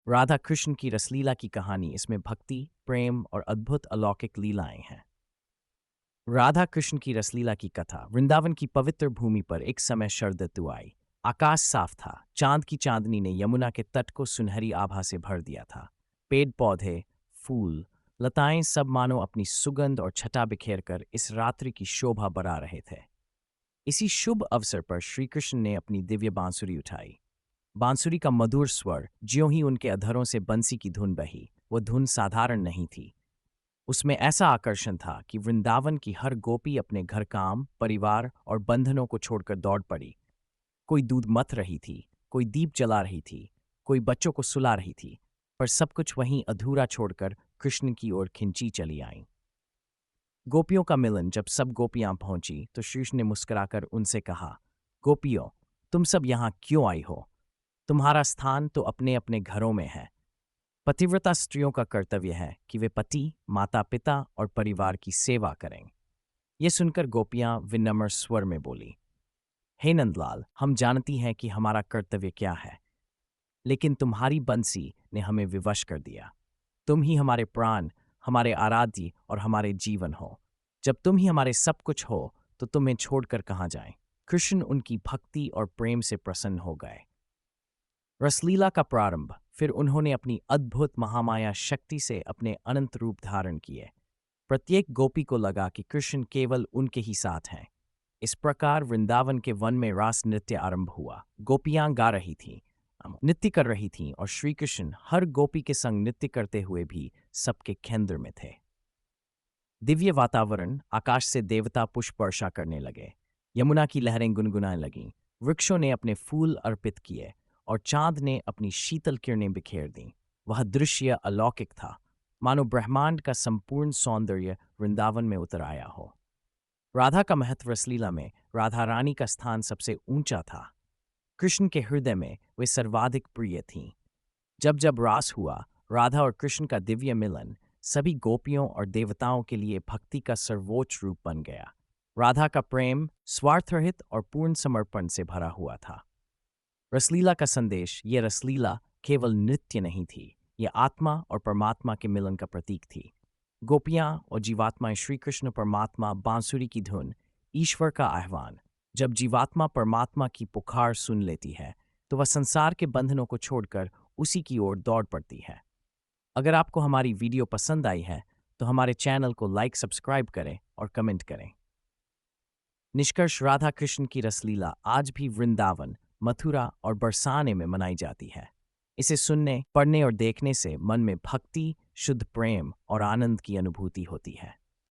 राधा कृष्ण की रसलीला की कहानी, इसमें भक्ति, प्रेम और अद्भुत अलौकिक लीलाएं हैं। राधा कृष्ण की रसलीला की कथा। वृंदावन की पवित्र भूमि पर एक समय शरद ऋतु आई। आकाश साफ था, चांद की चांदनी ने यमुना के तट को सुनहरी आभा से भर दिया था। पेड़ पौधे, फूल, लताएं सब मानो अपनी सुगंध और छटा बिखेर कर इस रात्रि की शोभा बढ़ा रहे थे। इसी शुभ अवसर पर श्री कृष्ण ने अपनी दिव्य बांसुरी उठाई। बांसुरी का मधुर स्वर ज्यों ही उनके अधरों से बंसी की धुन बही, वो धुन साधारण नहीं थी। उसमें ऐसा आकर्षण था कि वृंदावन की हर गोपी अपने घर काम, परिवार और बंधनों को छोड़कर दौड़ पड़ी। कोई दूध मथ रही थी, कोई दीप जला रही थी, कोई बच्चों को सुला रही थी, पर सब कुछ वहीं अधूरा छोड़कर कृष्ण की ओर खिंची चली आईं। गोपियों का मिलन। जब सब गोपियां पहुंची तो श्रीकृष्ण ने मुस्कुराकर उनसे कहा, गोपियों, तुम सब यहाँ क्यों आई हो? तुम्हारा स्थान तो अपने अपने घरों में है। पतिव्रता स्त्रियों का कर्तव्य है कि वे पति, माता पिता और परिवार की सेवा करें। ये सुनकर गोपियां विनम्र स्वर में बोली, हे नंदलाल, हम जानती हैं कि हमारा कर्तव्य क्या है, लेकिन तुम्हारी बंसी ने हमें विवश कर दिया। तुम ही हमारे प्राण, हमारे आराध्य और हमारे जीवन हो। जब तुम ही हमारे सब कुछ हो तो तुम्हें छोड़कर कहाँ जाएं? कृष्ण उनकी भक्ति और प्रेम से प्रसन्न हो गए। रसलीला का प्रारंभ। फिर उन्होंने अपनी अद्भुत महामाया शक्ति से अपने अनंत रूप धारण किए। प्रत्येक गोपी को लगा कि कृष्ण केवल उनके ही साथ हैं। इस प्रकार वृंदावन के वन में रास नृत्य आरंभ हुआ। गोपियां गा रही थीं, नृत्य कर रही थीं और श्री कृष्ण हर गोपी के संग नृत्य करते हुए भी सबके केंद्र में थे। दिव्य वातावरण। आकाश से देवता पुष्प वर्षा करने लगे, यमुना की लहरें गुनगुनाने लगीं, वृक्षों ने अपने फूल अर्पित किए और चांद ने अपनी शीतल किरणें बिखेर दीं। वह दृश्य अलौकिक था, मानो ब्रह्मांड का संपूर्ण सौंदर्य वृंदावन में उतर आया हो। राधा का महत्व। रसलीला में राधा रानी का स्थान सबसे ऊंचा था। कृष्ण के हृदय में वे सर्वाधिक प्रिय थीं। जब जब रास हुआ, राधा और कृष्ण का दिव्य मिलन सभी गोपियों और देवताओं के लिए भक्ति का सर्वोच्च रूप बन गया। राधा का प्रेम स्वार्थरहित और पूर्ण समर्पण से भरा हुआ था। रसलीला का संदेश। ये रसलीला केवल नृत्य नहीं थी, ये आत्मा और परमात्मा के मिलन का प्रतीक थी। गोपियां और जीवात्माएं, श्री कृष्ण परमात्मा, बांसुरी की धुन, ईश्वर का आह्वान। जब जीवात्मा परमात्मा की पुकार सुन लेती है तो वह संसार के बंधनों को छोड़कर उसी की ओर दौड़ पड़ती है। अगर आपको हमारी वीडियो पसंद आई है तो हमारे चैनल को लाइक, सब्सक्राइब करें और कमेंट करें। निष्कर्ष। राधा कृष्ण की रसलीला आज भी वृंदावन, मथुरा और बरसाने में मनाई जाती है। इसे सुनने, पढ़ने और देखने से मन में भक्ति, शुद्ध प्रेम और आनंद की अनुभूति होती है।